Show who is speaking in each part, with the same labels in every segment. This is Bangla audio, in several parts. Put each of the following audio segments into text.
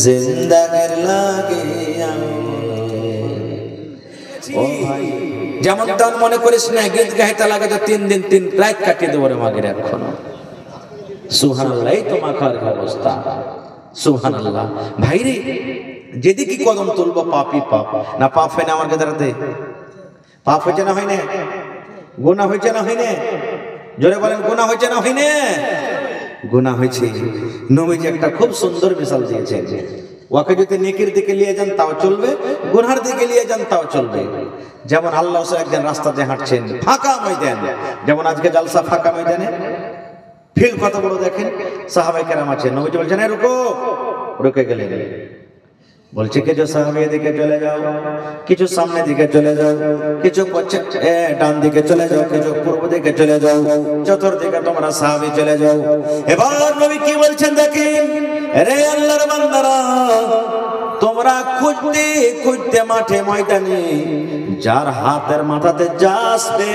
Speaker 1: জিন্দাগির লাগে ও ভাই যেমন তেমন মনে করিস না গীত গাইতে লাগে তো 3 দিন 3 রাত কাটিয়ে দেবো রে মাগের এখন সুবহানাল্লাহ এই তো মাখার অবস্থা সুবহানাল্লাহ ভাই রে যেদিকে কদম তুলবো পাপই পাপ না পাপ হয় না আমার কাছে পাপ হয়েছে না হয়নি গুনাহ হয়েছে না হয়নি জোরে বলেন গুনাহ হয়েছে না হয়নি গুনাহ হয়েছে নবীজি একটা খুব সুন্দর মিসাল দিয়েছেন ওকে যদি নেকির দিকে নিয়ে যান তাও চলবে গুনার দিকে নিয়ে যান তাও চলবে যেমন আল্লাহ একজন রাস্তা দিয়ে হাঁটছেন ফাঁকা ময়দান যেমন আজকে জালসা ফাঁকা ময়দানে ফিল্ড কত বড় দেখেন সাহাবায়ে কেরাম আছেন নবীজি বলছেন রুকে গেলেন বলছে কিছু সাহাবী দিকে চলে যাও কিছু সামনে দিকে চলে যাও কিছু ডান দিকে চলে যাও কিছু পূর্ব দিকে চলে যাও চতুর্দিকে তোমরা সাহাবী চলে যাও এবার নবী কি বলছেন দেখেন রে আল্লাহর বান্দারা তোমরা খুঁজতে খুঁজতে মাঠে ময়দানে যার হাতের মাথাতে যা আসবে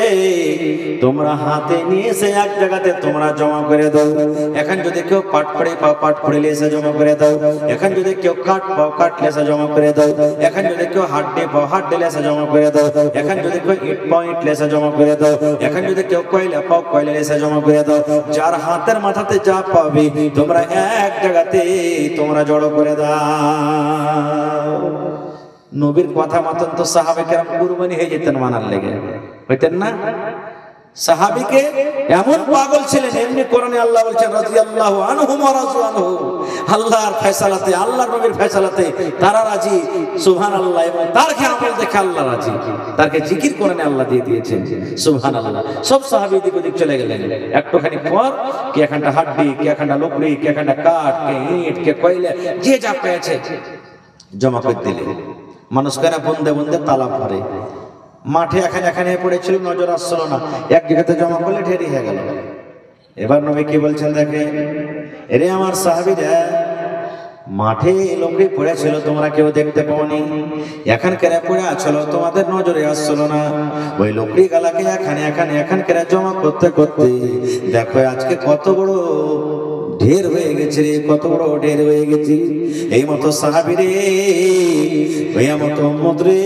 Speaker 1: তোমরা হাতে নিয়ে এসে এক জায়গাতে তোমরা জমা করে দাও এখন যদি কেউ পাট করে পাও পাট করে এসে জমা করে দাও এখন যদি কেউ কাট পাও কাট এসে জমা করে দাও এখন যদি কেউ হাড্ডি পাও হাড্ডি এসে জমা করে দাও এখন যদি কেউ ইট পাও ইট এসে জমা করে দাও এখন যদি কেউ কয়লা পাও কয়লা এসে জমা করে দাও যার হাতের মাথাতে যা পাবে তোমরা এক জায়গাতে তোমরা জড়ো করে দাও নবীর কথা মতন তো সাহাবে কেরাম কুরবানি হয়ে যেতেন মানার লেগে হইতেন না সাহাবীকে এমন পাগল ছিলেন এমনি কোরআনে আল্লাহ বলছেন রাদিয়াল্লাহু আনহুম ওয়া রাযু আনহু আল্লাহর ফয়সালাতে আল্লাহর নবীর ফয়সালাতে তারা রাজি সুবহানাল্লাহ এবং তার আমল দেখে আল্লাহ রাজি তাকে জিকির কোরআনে আল্লাহ দিয়ে দিয়েছেন সুবহানাল্লাহ সব সাহাবী দিক ওদিক চলে গেলেন একটুখানি পর কে এখানটা হাড্ডি কে এখানটা লকড়ি কে এখানটা কাঠ কে ইট কে কয়লা যে যা পেয়েছে জমা করে দিলেন মানুষ কেনা বন্দে বন্দে তালা ভরে মাঠে এখানে পড়েছিল নজর আসছিল না এক জায়গাতে জমা করলে ঢেরি হয়ে গেল এবার নবী কি বলছেন দেখে এরে আমার সাহাবীরা মাঠে লোকটি পড়েছিল তোমরা কেউ দেখতে পাওনি এখন কেরা পড়ে আছলো তোমাদের নজরে আসছিল না ওই লোকটি গালাকে এখন কেরা জমা করতে করতে দেখো আজকে কত বড় ঢের হয়ে গেছে রে কত বড় ঢের হয়ে গেছে এই মতো সাহাবী রে ওই মতো উম্মত রে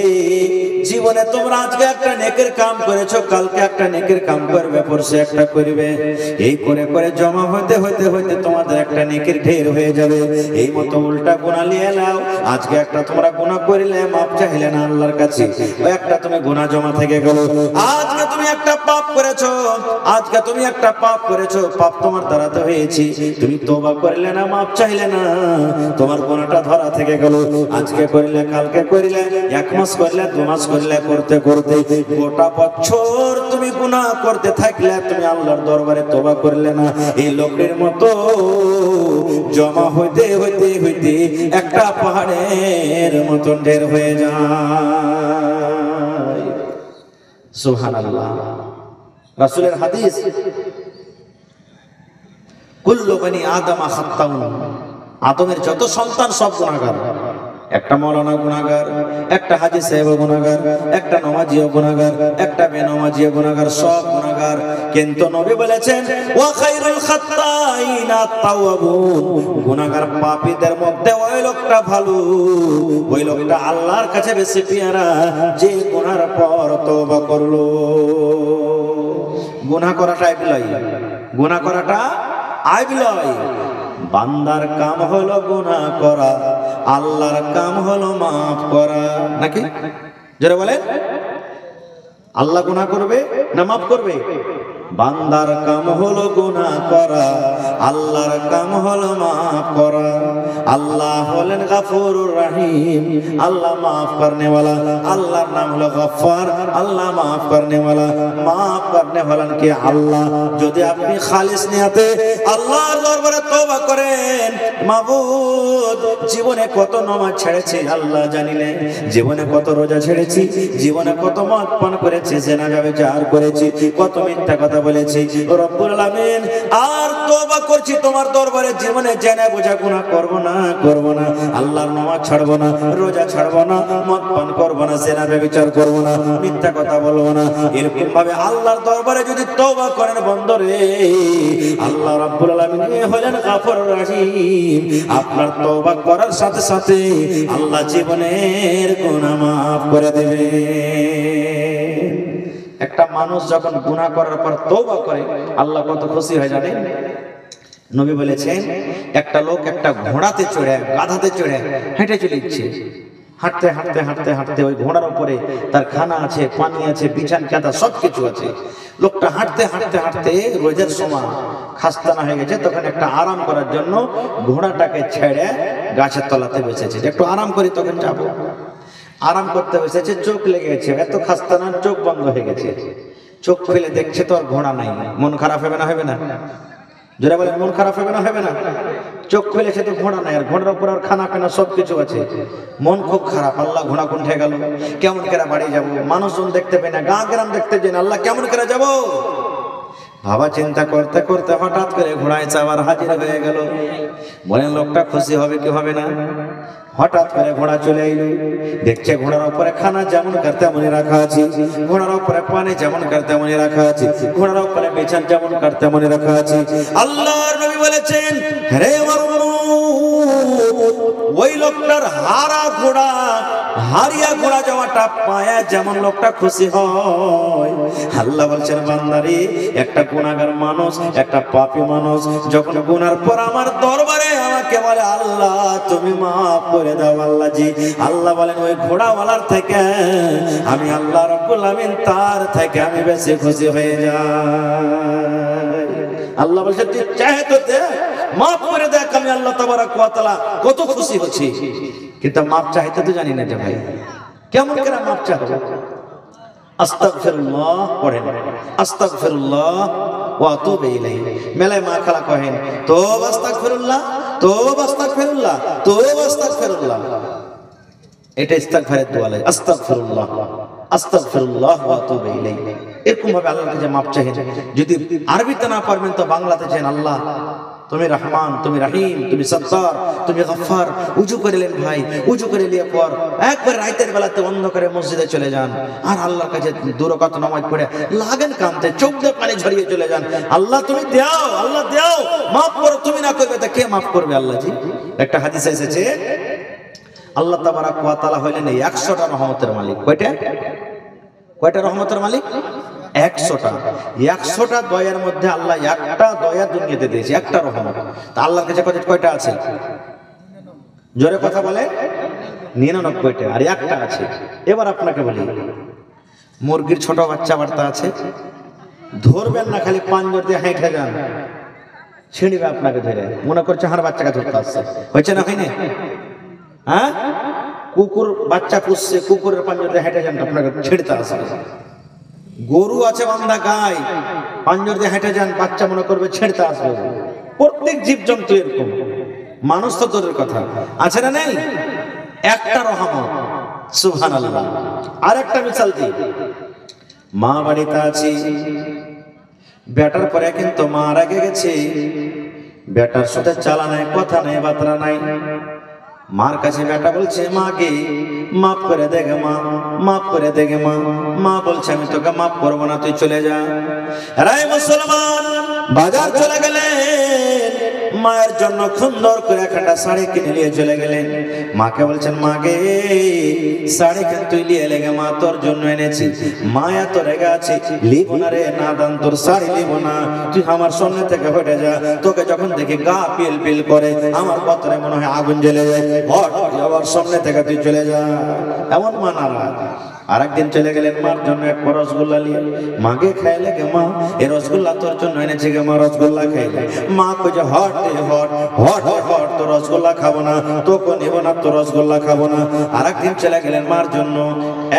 Speaker 1: জীবনে তোমরা আজকে একটা নেকের কাম করেছো কালকে একটা নেকের কাম করবে পরশু একটা করবে এই করে করে জমা হতে হতে হতে তোমাদের একটা নেকের ঢের হয়ে যাবে এই মতো উল্টা গুনাহ নিয়ে নাও আজকে একটা তোমরা গুনাহ করিলে মাপ চাইলে না আল্লাহর কাছে ওই একটা তুমি গুনাহ জমা থেকে গেল আজকে তুমি একটা পাপ করেছো পাপ তোমার দ্বারা তো হয়েছে তুমি তওবা করলে না মাপ চাইলে না তোমার গুনাহটা ধরা থেকে গেল আজকে করিলে কালকে করিলে এক মাস করিলে 2 মাস করলে করতে করতে গোটা বছর তুমি গুনাহ করতে থাকলে তুমি আল্লাহর দরবারে তওবা করলে না এই লোকের মতো জমা হইতে হইতে হইতে একটা পাহাড়ের মতন ঢের হয়ে যায় সুবহানাল্লাহ রাসূলের হাদিস কুল্লু বনি আদম খাত্তাউন আদমের যত সন্তান সব গুনাহগার একটা মৌলানা গুনাহগার একটা হাজী সাহেব গুনাহগার একটা নমাজিও গুনাহগার একটা বেনমাজিও গুনাহগার সব গুনাহগার কিন্তু নবী বলেছেন ওয়া খায়রুল খাত্তাইনা আত-তাওয়াবুন গুনাহগার পাপীদের মধ্যে ওই লোকটা ভালো ওই লোকটা আল্লাহর কাছে বেশি পেয়ারা যে গুনার পর তওবা করলো গুনাহ করাটা আইব লয় বান্দার কাম হলো গুনাহ করা আল্লাহর কাম হলো মাফ করা নাকি যারা বলেন আল্লাহ গুনাহ করবে না মাফ করবে বান্দার কাম হলো গুনাহ করা আল্লাহর কাম হলো মাফ করা আল্লাহ হলেন গফুরুর রহিম আল্লাহ মাফ করনে वाला আল্লাহর নাম হলো গফফার আল্লাহ মাফ করনে वाला মাফ করনে वाला কে আল্লাহ যদি আপনি খালিস নিয়তে আল্লাহর দরবারে তওবা করেন মাবুদ জীবনে কত নামাজ ছেড়েছি আল্লাহ জানিলে জীবনে কত রোজা ছেড়েছি জীবনে কত মদ পান করেছি জেনা ব্যভিচার করেছি কত মিথ্যা কথা বলেছি রব্বুল আলামিন আর তওবা করছি তোমার দরবারে জীবনে জেনা বোঝা গুনাহ করব না আল্লাহর নামাজ ছাড়বো না, রোজা ছাড়বো না, মদ পান করবো না, জেনা ব্যভিচার করবো না, মিথ্যা কথা বলবো না, এরকম ভাবে আল্লাহর দরবারে যদি তওবা করেন বন্দরে, আল্লাহ রাব্বুল আলামিন হলেন গফুর রহিম। আপনার তওবা করার সাথে সাথে আল্লাহ জীবনের গুনাহ মাফ করে দেবে। একটা মানুষ যখন গুনাহ করার পর তওবা করে আল্লাহ কত খুশি হয় জানেন? নবী বলেছেন, একটা লোক একটা ঘোড়াতে চড়ে, গাধাতে চড়ে হেঁটে চলেছে, হাঁটতে হাঁটতে হাঁটতে হাঁটতে ওই ঘোড়ার উপরে তার খানা আছে, পানি আছে, বিছান কাঁথা সবকিছু আছে। লোকটা হাঁটতে হাঁটতে হাঁটতে রোজের সময় খাস্তানা হয়ে গেছে, তখন একটা আরাম করার জন্য ঘোড়াটাকে ছেড়ে গাছের তলাতে বসেছে, একটু আরাম করি তখন যাবো। আরাম করতে বসেছে, চোখ লেগে গেছে, এত খাস্তানার চোখ বন্ধ হয়ে গেছে। চোখ ফেলে দেখছে তো আর ঘোড়া নাই। মন খারাপ হবে না? হবে না? জোরে বলেন, মন খারাপ হবে না? হবে না? চোখ খুলেছে তো ঘোড়া নাই, আর ঘোড়ার উপর আর খানা পেনা সবকিছু আছে। মন খুব খারাপ, আল্লাহ ঘোড়া কোনঠে গেল, কেমন করে বাড়ি যাব, মানুষজন দেখতে পাই না, গাঁ গ্রাম দেখতে যাই না, আল্লাহ কেমন করে যাব। ভাবা চিন্তা করতে করতে হঠাৎ করে ঘোড়ায় চাওয়ার হাজির হয়ে গেল। বলেন লোকটা খুশি হবে কি হবে না? হঠাৎ করে ঘোড়া চলে এলো, দেখছে ঘোড়ার উপরে খানা যেমন কার তেমনই রাখা আছে, ঘোড়ার উপরে পানি যেমন কার তেমনই রাখা আছে, ঘোড়ার উপরে বিছানা যেমন কার তেমনই রাখা আছে। আল্লাহর নবী বলেছেন, হে আমার ওই লোকটার হারিয়া ঘোড়া যাওয়াটা পায়া যেমন লোকটা খুশি হয়, আল্লাহ বলছেন বান্দারে, একটা গুনাহগার মানুষ, একটা পাপী মানুষ যখন গুনার পর আমার দরবারে আমাকে বলে আল্লাহ তুমি মাফ করে দাও আল্লাহ জি, আল্লাহ বলেন ওই ঘোড়াওয়ালার থেকে আমি আল্লাহ রাব্বুল আমিন তার থেকে আমি বেশি খুশি হয়ে যাই। আল্লাহ বলছে তুই চাহে তো দে, মাফ করে দেখ, আমি আল্লাহ তাবারক ওয়া তাআলা কত খুশি হচ্ছি। কিন্তু মাফ চাইতে তো জানি না যে ভাই কেমন করে মাফ চাইবো। আস্তাগফিরুল্লাহ পড়েন, আস্তাগফিরুল্লাহ ওয়া আতুবু ইলাইহি। মেলায় মা খালা কহেন তোবা আস্তাগফিরুল্লাহ, তোবা আস্তাগফিরুল্লাহ, তোবা আস্তাগফিরুল্লাহ। এটা ইস্তিগফারের দোয়া, আস্তাগফিরুল্লাহ, আস্তাগফিরুল্লাহ ওয়া আতুবু ইলাইহি। এরকম ভাবে আল্লাহর কাছে মাফ চাইেন। যদি আরবিতে না পারবেন তো বাংলাতে চাইেন, আল্লাহ তুমি রহমান, তুমি রহিম, তুমি সত্তার, তুমি গফফার। উজু করিলেন ভাই, উজু করে নিয়ে পর একবার রাতের বেলাতে অন্ধকারে মসজিদে চলে যান, আর আল্লাহর কাছে 2 রাকাত নামাজ পড়ে লাগেন কাঁদতে, চোখ দিয়ে পানি ঝরিয়ে চলে যান, আল্লাহ তুমি দাও, আল্লাহ দাও, মাফ করো, তুমি না করবে তা কে মাফ করবে আল্লাহ জি। একটা হাদিসে এসেছে আল্লাহ তাবারক ওয়া তাআলা হলেন 100টা রহমতের মালিক। কয়টা রহমতের মালিক? 100টা। 100টা দয়ার মধ্যে আল্লাহ একটা দয়া দুনিয়াতে দিয়েছে, একটা রহমত। তা আল্লাহর কাছে কয়টা আছে? জোরে কথা বলে 99টা, আর একটা আছে। এবার আপনাকে বলি, মুরগির ছোট বাচ্চা বার্তা আছে, ধরবেন না, খালি পাঞ্জর দিয়ে হেঁটে যান, ছিঁড়বে আপনাকে ধরে, মনে করছে হার বাচ্চাকে ধরতে আসছে। হয়েছে না হয়নি? হ্যাঁ, কুকুর বাচ্চা পুষছে, কুকুরের পাঞ্জর দিয়ে হেঁটে যান, আপনাকে ছিঁড়তে আসবে। গরু আছে বান্ধা গায়, পাঞ্জর দিয়ে হেঁটে যান, বাচ্চা মনে করবে ছেড়তে আসবে। প্রত্যেক জীবজন্তু এরকম, মানুষ তো দূরের কথা, আছে না নেই? একটা রহমত, সুবহানাল্লাহ। আর একটা মিসাল দিই, মা বাড়িতে আছি, বেটার পরে কিন্তু মা রেগে গেছে, বেটার সাথে চালা নাই, কথা নাই, বাতরা নাই। মার কাছে বেটা বলছে মাকে মাফ করে দেগে মা, মাফ করে দেগে মা। মা বলছে আমি তোকে মাফ করবো না, তুই চলে যা। রায় মুসলমান বাজার চলে গেলেন, মায়ের জন্য সুন্দর করে একটা শাড়ি কিনে নিয়ে চলে গেলেন। মাকে বলছেন মাকে শাড়ি কেন তুই নিয়ে লেগে, মা তোর জন্য এনেছি। মায়া তো রেগে আছে, লিব না রে না দান, তোর শাড়ি লিব না, তুই আমার সামনে থেকে হটে যা। তোকে যখন দেখি গা পিল পিল করে, আমার পত্রে মনে হয় আগুন জ্বলে যায়, হট আমার সামনে থেকে তুই চলে যা। এমন মা নারাজ। আর একদিন চলে গেলেন মার জন্য এক রসগোল্লা নিয়ে, মাকে খাইলে গে মা এই রসগোল্লা তোর জন্য এনেছে গে মা, রসগোল্লা খাইলে। মা কইছে হট হট হট হট, তো রসগোল্লা খাবো না, তোকে নেব না, তো রসগোল্লা খাবো না। আর একদিন চলে গেলেন মার জন্য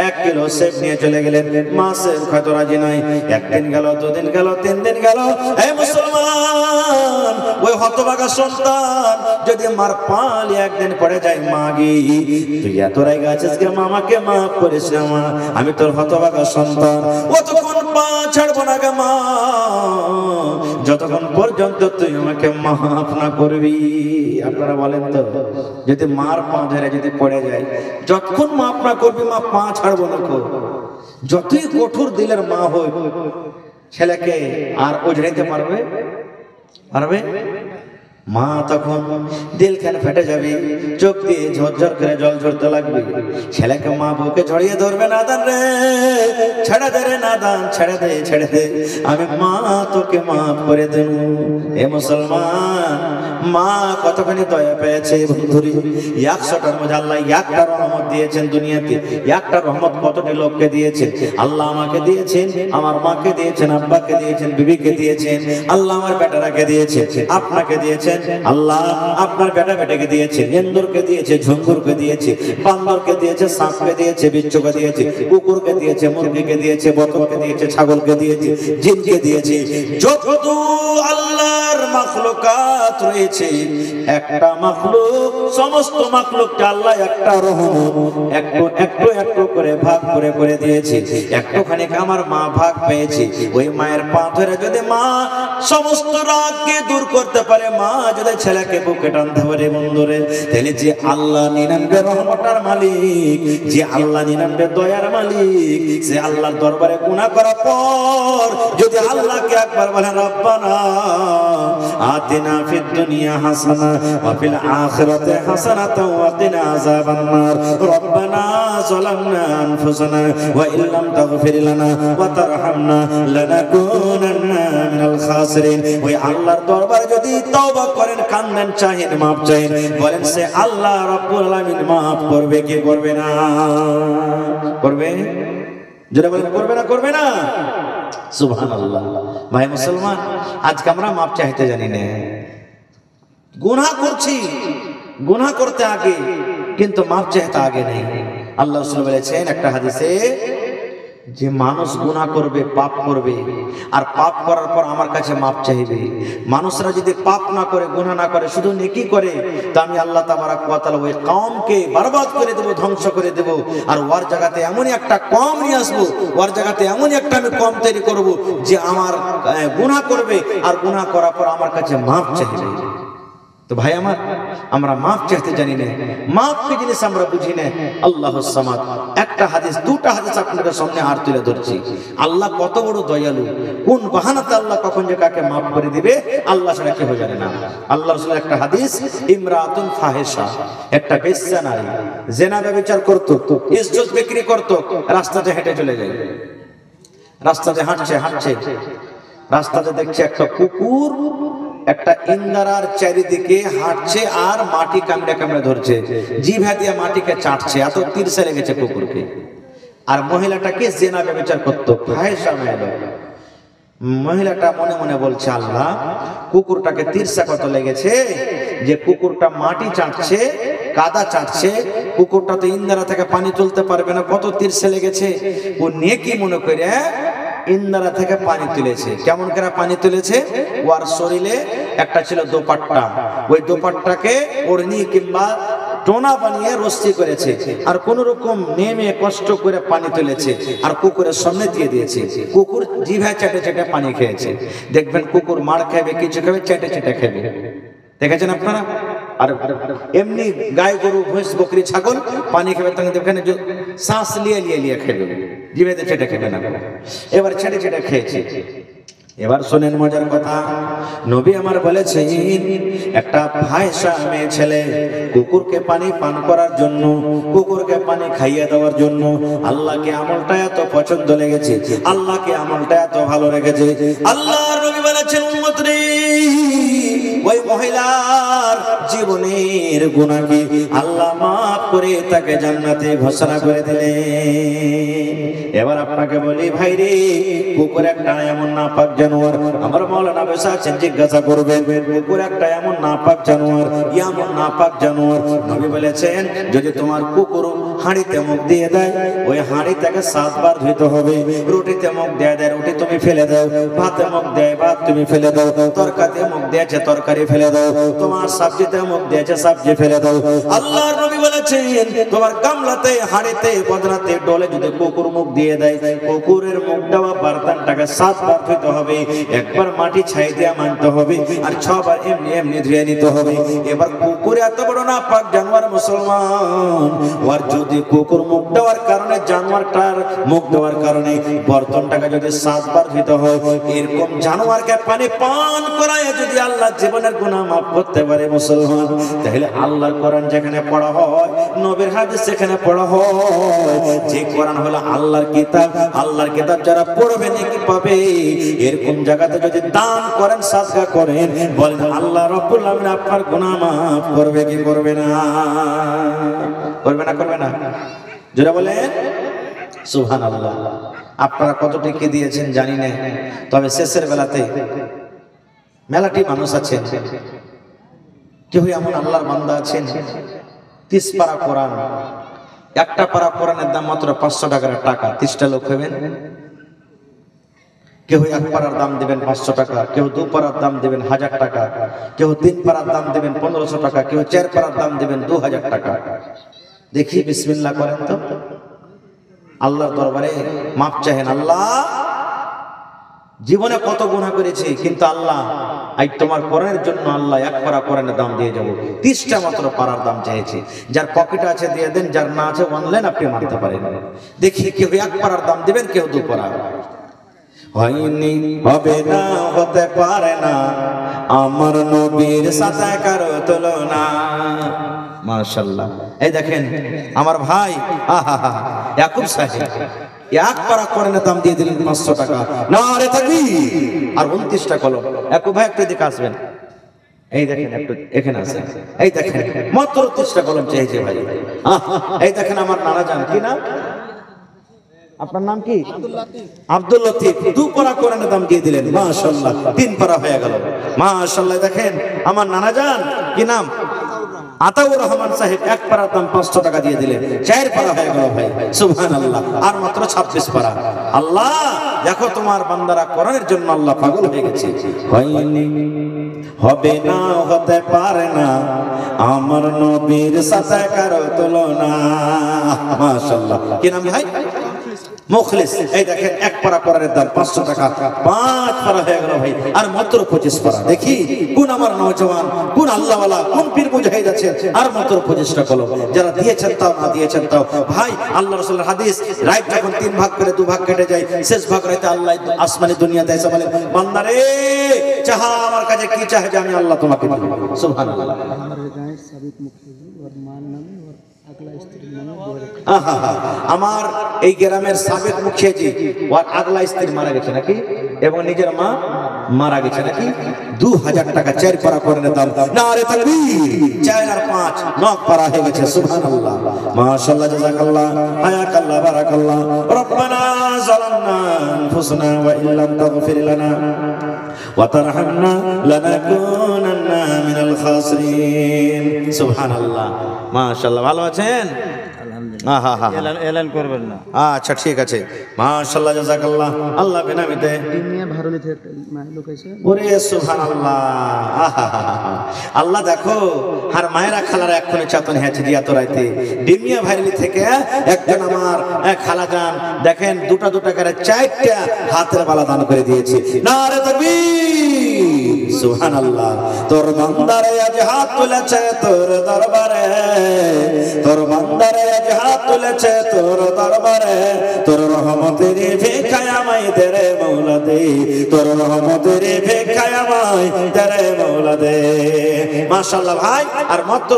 Speaker 1: 1 কিলো সেব নিয়ে চলে গেলেন, মা সেব খাইতে রাজি নাই। একদিন গেল, 2 দিন গেল, 3 দিন গেল। এই মুসলমান, ওই হতভাগা সন্তান যদি মার পালি একদিন পড়ে যায়, মাগি তুই এত রাগ আছিস গে, মামাকে মাফ করিস না মা, আমি তোর হতভাগা সন্তান। ও তখন পা ছাড়বো না গে মা যতক্ষণ পর্যন্ত তুই আমাকে মাফ না করবি। আপনারা বলেন তো, যদি মার পা ধরে যদি পড়ে যায়, যতক্ষণ মাফ না করবি মা পা ছাড়বো না। যতই কঠোর দিলের মা হয়, ছেলেকে আর ওঝড়াইতে পারবে? মা তখন দিল খান ফেটে যাবে, চোখ দিয়ে ঝরঝর করে জল ঝরতে লাগবে। ছেলেকে মা বুকে জড়িয়ে ধরবে, নাদান রে ছেড়ে দে রে নাদান, ছেড়ে দে, আমি মা তোকে মাফ করে দেব। এ মুসলমান, মা কতখানি দয়া পেয়েছে বন্ধুরি। 100টার মধ্যে আল্লাহ একটা রহমত দিয়েছেন দুনিয়াতে। একটা রহমত কতটি লোককে দিয়েছেন? আল্লাহ আমাকে দিয়েছেন, আমার মাকে দিয়েছেন, আব্বাকে দিয়েছেন, বিবিকে দিয়েছেন। আল্লাহ আমার বেটারাকে দিয়েছেন, আপনাকে দিয়েছেন। আল্লাহ আপনার বেটা বেটাকে দিয়েছে, এন্দুরকে দিয়েছে, ঝঙ্গুরকে দিয়েছে, বান্দরকে দিয়েছে, সাপকে দিয়েছে, বিচ্ছুকে দিয়েছে, কুকুরকে দিয়েছে, মুরগিকে দিয়েছে, বতককে দিয়েছে, ছাগলকে দিয়েছে, জিনকে দিয়েছে। যত আল্লাহর মাখলুকাত রয়েছে, একটা মাখলুক, সমস্ত মাখলুককে আল্লাহ একটা রহমত একটু করে ভাগ করে দিয়েছে। একটুখানি আমার মা ভাগ পেয়েছে। ওই মায়ের পা ধরে যদি মা সমস্ত রাগকে দূর করতে পারে, মা যদি ছেলেকে বুকে টানতে পারে বন্ধুরে, তাহলে যে আল্লাহ 99 রহমতের মালিক, যে আল্লাহ 99 দয়ার মালিক, সে আল্লাহর দরবারে গুনাহ করার পর যদি আল্লাহকে একবার বলেন রব্বানা আতিনা ফিদ দুনিয়া হাসানা ওয়া ফিল আখিরাতি হাসানাতাও ওয়া কিনা আযাবান নার, রব্বানা যালামনা আনফুসানা ওয়া ইল্লাম তাগফির লানা ওয়া তারহামনা লানাকুনান্না মিনাল খাসিরিন। ওই আল্লাহর দরবারে যদি তওবা করেন, কান্দেন, চাহেন, মাফ চাহেন, বলেন সে আল্লাহ রাব্বুল আলামিন মাফ করবে কি করবে না? করবে। যারা বলেন করবে না। সুবহানাল্লাহ। ভাই মুসলমান, আজকে আমরা মাফ চাইতে জানি না, গুনাহ করছি, গুনাহ করতে আগে কিন্তু মাফ চাইতে আগে নেই। আল্লাহ রাসূল বলেছেন একটা হাদিসে, যে মানুষ গুনাহ করবে, পাপ করবে, আর পাপ করার পর আমার কাছে মাপ চাইবে। মানুষরা যদি পাপ না করে, গুনাহ না করে, শুধু নেকি করে, তা আমি আল্লাহ তাবারাক ওয়া তাআলা ওই কওমকে বরবাদ করে দেব, ধ্বংস করে দেব। আর ওর জায়গাতে এমনই একটা কওম নিয়ে আসবো, ওর জায়গাতে এমনই একটা আমি কওম তৈরি করব, যে আমার গুনাহ করবে আর গুনাহ করার পর আমার কাছে মাপ চাইবে। তো ভাই আমার, আমরা মাফ চাইতে জানি না, মাফ কি জিনিস আমরা বুঝি না। আল্লাহুস সামাদ। একটা হাদিস, দুটা হাদিস আপনাদের সামনে আর তুলে ধরছি। আল্লাহ কত বড় দয়ালু, কোন বাহানাতে আল্লাহ কখন যে কাকে মাফ করে দিবে আল্লাহ ছাড়া কেউ জানে না। আল্লাহ রাসূলের একটা হাদিস, ইমরাতুন ফাহিশা, একটা বেশ্যা নারী, জিনা ব্যভিচার করত, ইজ্জত বিক্রি করত, রাস্তাতে হেঁটে চলে যায়, রাস্তাতে হাঁটছে, রাস্তাতে দেখছে একটা কুকুর একটা ইন্দারার চারিদিকে হাঁটছে আর মাটি কামড়ে ধরছে, জিভা দিয়ে মাটিকে চাটছে, এত তিরসা লেগেছে কুকুরকে। আর মহিলাটাকে জিনা ব্যভিচার করতো, ফাহিশা মহিলাটা মনে মনে বলছে, আল্লাহ কুকুরটাকে তিরসা কত লেগেছে, যে কুকুরটা মাটি চাটছে, কাদা চাটছে, কুকুরটা তো ইন্দারা থেকে পানি তুলতে পারবে না, কত তিরসা লেগেছে। ও নেকি মনে করে ইন্দারা থেকে পানি তুলেছে। কেমন করে পানি তুলেছে? ওর শরীরে একটা ছিল দোপাট্টা, ওই দোপাট্টাকে ওড়নি কিংবা টোনা বানিয়ে রস্তি করেছে, আর কোন রকম নেমে কষ্ট করে পানি তুলেছে, আর কুকুরের সামনে দিয়ে দিয়েছে। কুকুর জিভা চেটে চেটে পানি খেয়েছে। দেখবেন কুকুর মার খাবে, কিছু খাবে, চেটে চেটে খাবে, দেখেছেন আপনারা? আর এমনি গাই, গরু, ভৈঁস, বকরি, ছাগল পানি খাবে, তখন দেখবেন শ্বাস লিয়ে খেবে, জিভেতে চেটে খেবে না। এবার ছেটে চেটে খেয়েছে। এবার শোনেন মজার কথা, নবী আমার বলেছেন, একটা ফাহিশা মেয়ে ছেলে কুকুরকে পানি পান করার জন্য, কুকুরকে পানি খাইয়ে দেওয়ার জন্য আল্লাহকে আমলটা এত পছন্দ লেগেছে, আল্লাহকে আমলটা এত ভালো লেগেছে। আল্লাহর নবী বলেছেন, উম্মত রে, ওই মহিলার জীবনের গুনাহকে আল্লাহ মাফ করে তাকে জান্নাতে ঘোষণা করে দিলেন। এবার আপনাকে বলি ভাই রে, কুকুর একটা এমন নাপাক জানোয়ার, আমার মাওলানা বসে আছেন, জিজ্ঞাসা করবেন, কুকুর একটা এমন নাপাক জানোয়ার, এমন নাপাক জানোয়ার, নবী বলেছেন, যদি তোমার কুকুর হাঁড়িতে মুখ দিয়ে দেয়, ওই হাঁড়ি থেকে 7 বার ধুইতে হবে। রুটিতে মুখ দেয়, রুটি তুমি ফেলে দাও, ভাতে মুখ দেয়, ভাত তুমি ফেলে দাও, তরকারিতে মুখ দিয়েছে, তরকারি ফেলে দাও, তোমার সবজিতে মুখ দিয়েছে, সবজি ফেলে দাও। আল্লাহর নবী বলেছেন, তোমার গামলাতে, হাঁড়িতে, বদনাতে, ডলে যদি কুকুর মুখ দিয়ে দেয়, কুকুরের মুখ দেওয়া বার্তানটাকে 7 বার ধুইতে হবে, একবার মাটি ছাই দিয়ে মানতে হবে, আর 6 বার এমনি এমনি ধুয়ে নিতে হবে। এবার কুকুর এত বড় না পাক জানোয়ার মুসলমান, আর যদি কুকুর মুখ দেওয়ার কারণে, জানোয়ারটার মুখ দেওয়ার কারণে বর্তনটাকে যদি 7 বার ধুইতে হয়, এরকম জানোয়ারকে পানি পান করায় যদি আল্লাহ জীবনের গুনাহ মাফ করতে পারে মুসলমান, তাহলে আল্লাহর কোরআন যেখানে পড়া হয়, নবীর হাদিস যেখানে পড়া হয়, যে কোরআন হলো আল্লাহর কিতাব, আল্লাহর কিতাব যারা পড়বে নেকি পাবে। এরকম জায়গাতে যদি দান করেন, সাদকা করেন, বলেন আল্লাহ রাব্বুল আলামিন আপনার গুনাহ মাফ করবে কি করবে না? করবে না? করবে না? যারা বলেন সুবহানাল্লাহ। আপনারা কতটুকু দিয়েছেন জানি না, তবে শেষের বেলাতে মেলাটি মানুষ আছেন, কেউ এমন আল্লাহর বান্দা আছেন 30 পারা কোরআন, একটা পারা কোরআনের দাম মাত্র 500 টাকার টাকা, 30টা লোক হবেন। কেউ 1 পারার দাম দিবেন 500 টাকা, কেউ 2 পারার দাম দিবেন 1000 টাকা, কেউ 3 পারার দাম দিবেন 1500 টাকা, কেউ 4 পারার দাম দিবেন 2000 টাকা। দেখি বিসমিল্লাহ করেন তো, আল্লাহর দরবারে মাপ চাহেন। আল্লাহ জীবনে কত গুনাহ করেছি, কিন্তু আল্লাহ আজ তোমার কোরআনের জন্য আল্লাহ 1 পারা কোরআনের দাম দিয়ে যাব। 30টা মাত্র পারার দাম চাইছি। যার পকেটে আছে দিয়ে দেন, যার না আছে অনলাইন আপনি মানতে পারেন। দেখি কেউ 1 পারার দাম দিবেন, কেউ 2 পারা। হয়নি, হবে না, হতে পারে না, আমার নবীর সাথে কারো তুলনা। মাশাআল্লাহ। এই দেখেন আমার ভাই ইয়াকুব সাহেব 1 পারা কোরআনের দাম দিয়ে দিলেন 500 টাকা। নারে তাকবীর। আর 29টা কলম। ইয়াকুব ভাই একটু এদিকে আসবেন। এই দেখেন একটু এখানে আসেন। এই দেখেন মাত্র 30টা কলম চাইছে ভাই। এই দেখেন আমার নানা জান, কি নাম আপনার? নাম কি? আব্দুল লতিফ। 2 পারা কোরআনের দাম দিয়ে দিলেন। মাশাআল্লাহ, 3 পারা হয়ে গেল। মাশাআল্লাহ। দেখেন আমার নানা জান, কি নাম? আতাউর রহমান সাহেব 1 পারার দাম 500 টাকা দিয়ে দিলেন। 4 পারা হয়ে গেল ভাই। সুবহানাল্লাহ। আর মাত্র 26 পারা। আল্লাহ দেখো তোমার বান্দারা কোরআনের জন্য আল্লাহ পাগল হয়ে গেছে। হয়নি, হবে না, হতে পারে না, আমার নবীর সাথে কারো তুলনা। মাশাআল্লাহ। কি নাম ভাই? মুখলিস। এই দেখেন 1 পারা কোরআনের দাম 500 টাকা, 5 পারা হয়ে গেল ভাই। আর মাত্র 25 পারা। দেখি কোন আমার নওজওয়ান, কোন আল্লাহওয়ালা, কোন পীর মুজাহিদ আছে। আর মাত্র 25টা কলম। যারা দিয়েছেন তাও, না দিয়েছেন তাও। ভাই আল্লাহ রাসূলের হাদিস, রাত যখন 3 ভাগ করে 2 ভাগ কেটে যায়, শেষ ভাগ রাতে আল্লাহ আসমানি দুনিয়াতে এসে বলে, বান্দা রে চাহা আমার কাছে কি চাহে যে আমি আল্লাহ তোমাকে দেব। সুবহানাল্লাহ। আমার এই গ্রামের সাবেক মুখিয়াজি ওর আগলা স্ত্রী মারা গেছে নাকি, এবং নিজের মা মারা গেছে নাকি। 2000 টাকা 4 পারা কোরআনের দাম। নারে তাকবীর। 4 আর 5 9 পারা হয়ে গেছে। সুবহানাল্লাহ। মাশাআল্লাহ, জাযাকাল্লাহ, হায়াকাল্লাহ, বারাকাল্লাহ। রব্বানা যালামনা আনফুসানা ওয়া ইল্লাম তাগফির লানা ওয়া তারহামনা লানাকুনান্না মিনাল খাসিরিন। সুবহানাল্লাহ। মাশাআল্লাহ। ভালো আছেন? এলান করবেন না? আচ্ছা ঠিক আছে। মাশাআল্লাহ, জাযাকাল্লাহ। আল্লাহ বেনামিতে ডিমিয়া ভারলি থেকে লোক এসে, ওরে সুবহানাল্লাহ। আল্লাহ দেখো আর মায়েরা খালারা এক্ষুনি চেতন হয়েছে দিয়া তো রাইতে ডিমিয়া ভারলি থেকে একজন আমার খালা যান, দেখেন 2টা করে 4টা হাতের বালা দান করে দিয়েছে। নারে তাকবীর। সুবহানাল্লাহ। তোর বান্দারে আজ হাত তুলেছে তোর দরবারে, তোর বান্দারে আজ হাত তুলেছে তোর দরবারে, তোর রহমতের ভিক্ষায় আমায় দে রে মওলা দে, তোর রহমতের ভিক্ষায় আমায় দে রে মওলা দে। মাশাআল্লাহ ভাই। আর মাত্র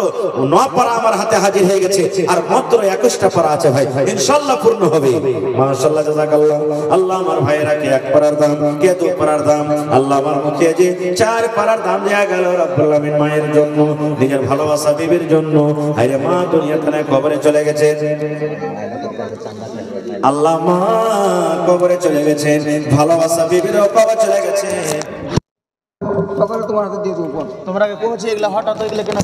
Speaker 1: 9 পারা আমার হাতে হাজির হয়ে গেছে, আর মাত্র 21টা পারা আছে ভাই, ইনশাআল্লাহ পূর্ণ হবে। মাশাআল্লাহ, জাযাকাল্লাহ। আল্লাহ আমার ভাইরা কে 1 পারার দাম, কে 2 পারার দাম, আল্লাহ আমার মুখে যে 4 পারার দাম দেয়া গেল রব্বুল আলামিন মায়ের জন্য, নিজের ভালোবাসা বিবির জন্য। আরে মা দুনিয়া থেকে কবরে চলে গেছে, আল্লাহ মা কবরে চলে গেছেন, ভালোবাসা বিবিরও কবরে চলে গেছে।
Speaker 2: সকালে তোমার হাতে দিয়ে দেবো, তোমরা পৌঁছে এগুলা হঠাৎ এগুলো কেন?